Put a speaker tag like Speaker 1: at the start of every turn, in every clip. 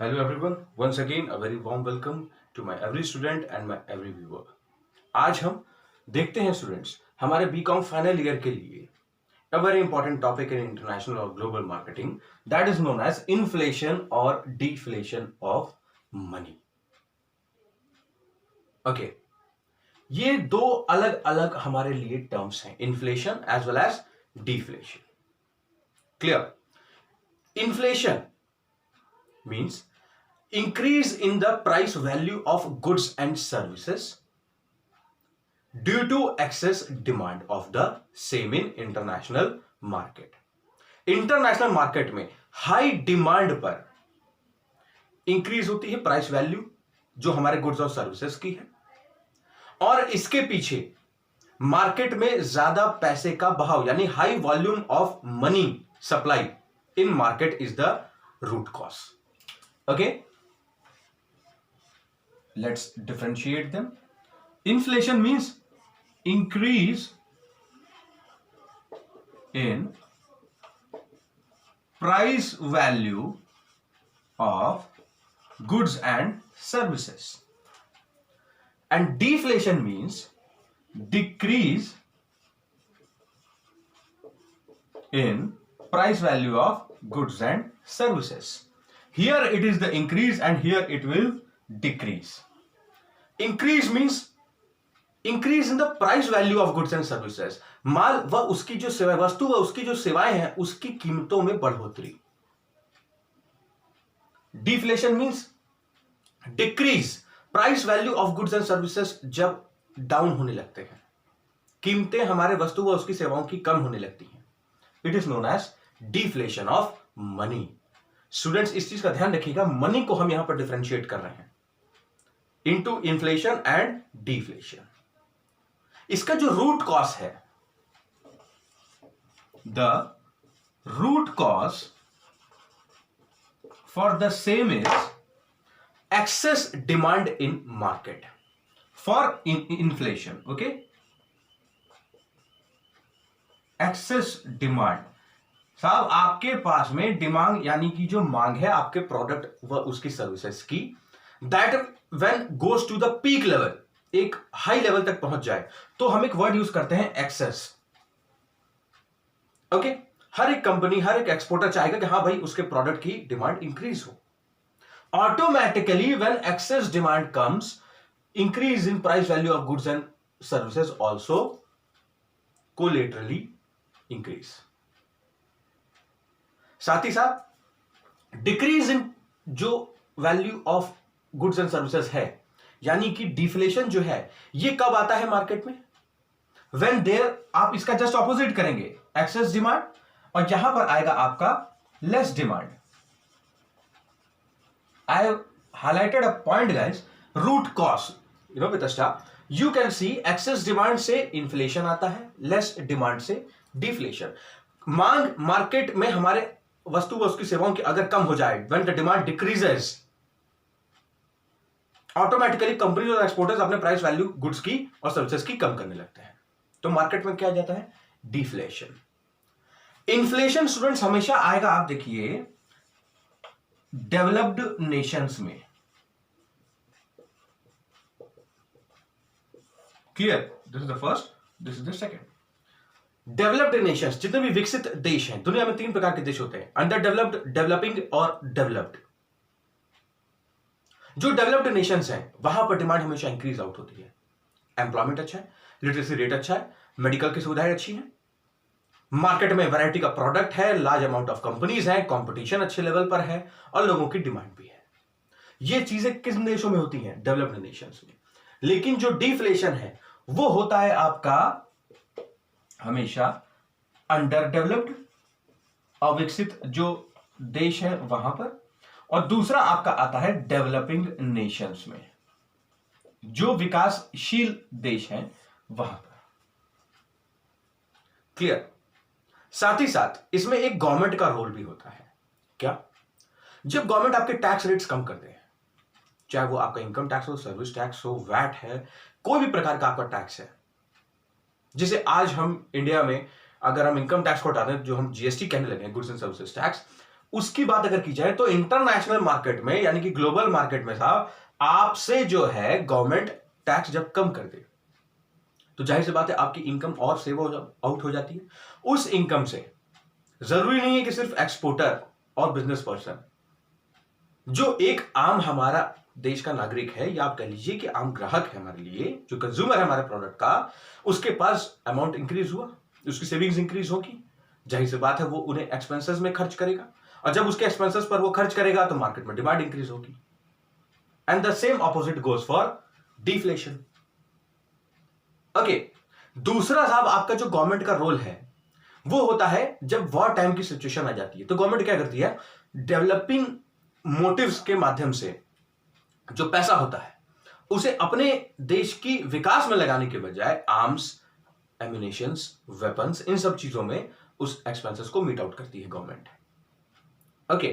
Speaker 1: Hello everyone, once again a very warm welcome to my every student and my every viewer. आज हम देखते हैं students हमारे BCom final year के लिए a very important topic in international or global marketing that is known as inflation or deflation of money. Okay, ये दो अलग अलग हमारे लिए टर्म्स हैं, inflation as well as deflation. Clear? Inflation means increase in the price value of goods and services due to excess demand of the same in international market. International market में high demand पर increase होती है price value जो हमारे goods और services की है, और इसके पीछे मार्केट में ज्यादा पैसे का बहाव यानी high volume of money supply in market is the root cause. Okay, let's differentiate them. Inflation means increase in price value of goods and services, and deflation means decrease in price value of goods and services. Here it is the increase and here it will decrease. Increase means increase in the price value of goods and services. माल व उसकी जो सेवा वस्तु व उसकी जो सेवाएं हैं उसकी कीमतों में बढ़ोतरी. Deflation means decrease price value of goods and services जब डाउन होने लगते हैं, कीमतें हमारे वस्तु व उसकी सेवाओं की कम होने लगती हैं. It is known as deflation of money. Students इस चीज का ध्यान रखिएगा, मनी को हम यहां पर डिफरेंशिएट कर रहे हैं इनटू इन्फ्लेशन एंड डिफ्लेशन. इसका जो रूट कॉज है, the root cause for the same is excess demand in market for inflation. Okay, excess demand साहब आपके पास में डिमांड यानी कि जो मांग है आपके प्रोडक्ट व उसकी सर्विसेज की, that when goes to the peak level, एक हाई लेवल तक पहुंच जाए, तो हम एक वर्ड यूज करते हैं एक्सेस. ओके, हर एक कंपनी हर एक एक्सपोर्टर चाहेगा कि हाँ भाई उसके प्रोडक्ट की डिमांड इंक्रीज हो. Automatically when excess demand comes, increase in price value of goods and services also collaterally increase. साथ ही साथ डिक्रीज इन जो value of goods and services है, यानी कि डिफ्लेशन जो है, ये कब आता है मार्केट में? व्हेन देयर, आप इसका जस्ट ऑपोजिट करेंगे, एक्सेस डिमांड, और यहां पर आएगा आपका less demand. I have highlighted a point guys, root cause, with a star. You can see excess demand से इंफ्लेशन आता है, लेस डिमांड से डिफ्लेशन. मांग मार्केट में हमारे वस्तु व उसकी सेवाओं की अगर कम हो जाए, when the demand decreases, automatically companies और एक्सपोर्टर्स अपने प्राइस वैल्यू गुड्स की और सर्विसेज की कम करने लगते हैं, तो मार्केट में क्या आ जाता है? डिफ्लेशन. इन्फ्लेशन स्टूडेंट्स हमेशा आएगा, आप देखिए, डेवलप्ड नेशंस में. Clear? This is the first, this is the second. Developed Nations, जितने भी विकसित देश हैं, दुनिया में 3 प्रकार के देश होते हैं, अंडर डेवलप्ड, डेवलपिंग और डेवलप्ड. जो डेवलप्ड नेशंस हैं वहां पर डिमांड हमेशा इंक्रीज आउट होती है. एम्प्लॉयमेंट अच्छा है, लिटरेसी रेट अच्छा है, मेडिकल की सुविधाएं अच्छी हैं, मार्केट में वैरायटी का प्रोडक्ट है, लार्ज अमाउंट ऑफ कंपनीज हैं, कंपटीशन अच्छे लेवल पर है और लोगों की डिमांड भी है. ये चीजें किस देशों में होती हैं? डेवलप्ड नेशंस में. लेकिन जो डिफ्लेशन है वो होता है आपका हमेशा अंडर डेवलप्ड, अविकसित जो देश है वहां पर, और दूसरा आपका आता है डेवलपिंग नेशंस में, जो विकासशील देश हैं वहां पर. क्लियर? साथ ही साथ इसमें एक गवर्नमेंट का रोल भी होता है. क्या? जब गवर्नमेंट आपके टैक्स रेट्स कम कर दे, चाहे वो आपका इनकम टैक्स हो, सर्विस टैक्स हो, वैट है, कोई भी प्रकार का आपका टैक्स है, जिसे आज हम इंडिया में अगर हम इनकम टैक्स को हटा दें, जो हम जीएसटी कहने लगे हैं, गुड्स एंड सर्विसेज टैक्स, उसकी बात अगर की जाए तो इंटरनेशनल मार्केट में यानी कि ग्लोबल मार्केट में साहब आपसे जो है गवर्नमेंट टैक्स जब कम कर दे तो जाहिर सी बात है आपकी इनकम और सेव आउट हो जाती है। उस इनकम से जरूरी नहीं है कि सिर्फ एक्सपोर्टर और बिजनेस पर्सन, जो एक आम हमारा देश का नागरिक है या आप कह लीजिए कि आम ग्राहक है हमारे लिए, जो कंज्यूमर है हमारे प्रोडक्ट का, उसके पास अमाउंट इंक्रीज हुआ, उसकी सेविंग्स इंक्रीज होगी, जाहिर सी बात है वो उन्हें एक्सपेंसेस में खर्च करेगा, और जब उसके एक्सपेंसेस पर वो खर्च करेगा तो मार्केट में डिमांड इंक्रीज होगी। And the same opposite goes for deflation. Okay, दूसरा साहब आपका जो गवर्नमेंट का रोल है वो होता है जब वॉर टाइम की सिचुएशन आ जाती है तो गवर्नमेंट क्या करती है, डेवलपिंग मोटिव्स के माध्यम से जो पैसा होता है उसे अपने देश की विकास में लगाने के बजाय आर्म्स, एम्यूनेशंस, वेपन्स, इन सब चीजों में उस एक्सपेंसेस को मीट आउट करती है गवर्नमेंट। ओके,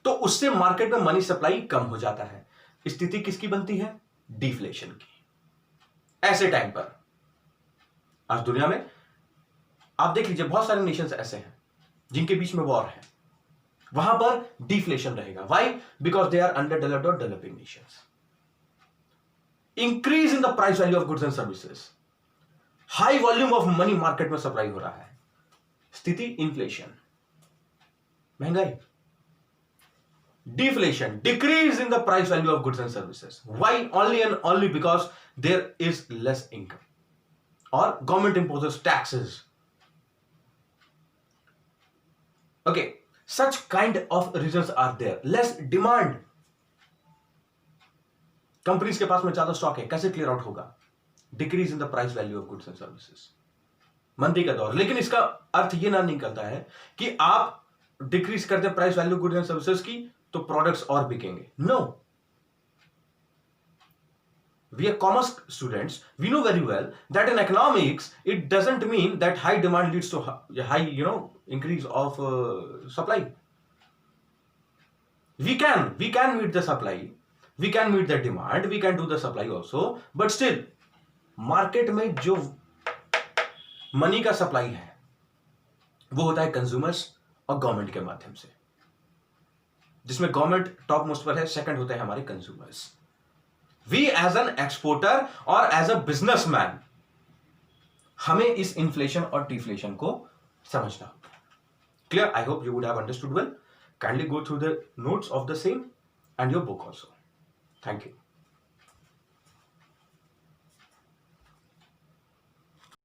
Speaker 1: तो उससे मार्केट में मनी सप्लाई कम हो जाता है। स्थिति किसकी बनती है, डिफ्लेशन की। ऐसे टाइम पर आज दुनिया में आप देख लीजिए बहुत सारे नेशंस ऐसे हैं जिनके बीच में वॉर है, वहां पर डिफ्लेशन रहेगा। Why? Because they are under developed और developing nations. Increase in the price value of goods and services, high volume of money market में सप्लाई हो रहा है, स्थिति इन्फ्लेशन, महंगाई। Deflation, decrease in the price value of goods and services. Why? Only and only because there is less income और government imposes taxes. Okay, such kind of reasons are there. Less demand. Companies के पास में ज्यादा stock है, कैसे clear out होगा? Decrease in the price value of goods and services. मंदी का दौर, लेकिन इसका अर्थ ये ना निकलता है कि आप डिक्रीज करते price value goods and services की तो प्रोडक्ट्स और बिकेंगे। No, we are commerce students, we know very well that in economics it doesn't mean that high demand leads to high increase of supply. We can meet the supply, we can meet the demand, we can do the supply also, but still market में जो money का supply है वो होता है consumers और government के माध्यम से, जिसमें गवर्नमेंट टॉप मोस्ट पर है, सेकंड होते हैं हमारे consumers. We as an exporter और एज अ बिजनेसमैन हमें इस इन्फ्लेशन और डिफ्लेशन को समझना होगा। Clear? I hope you would have understood well. Kindly go through the notes of the same and your book also. Thank you.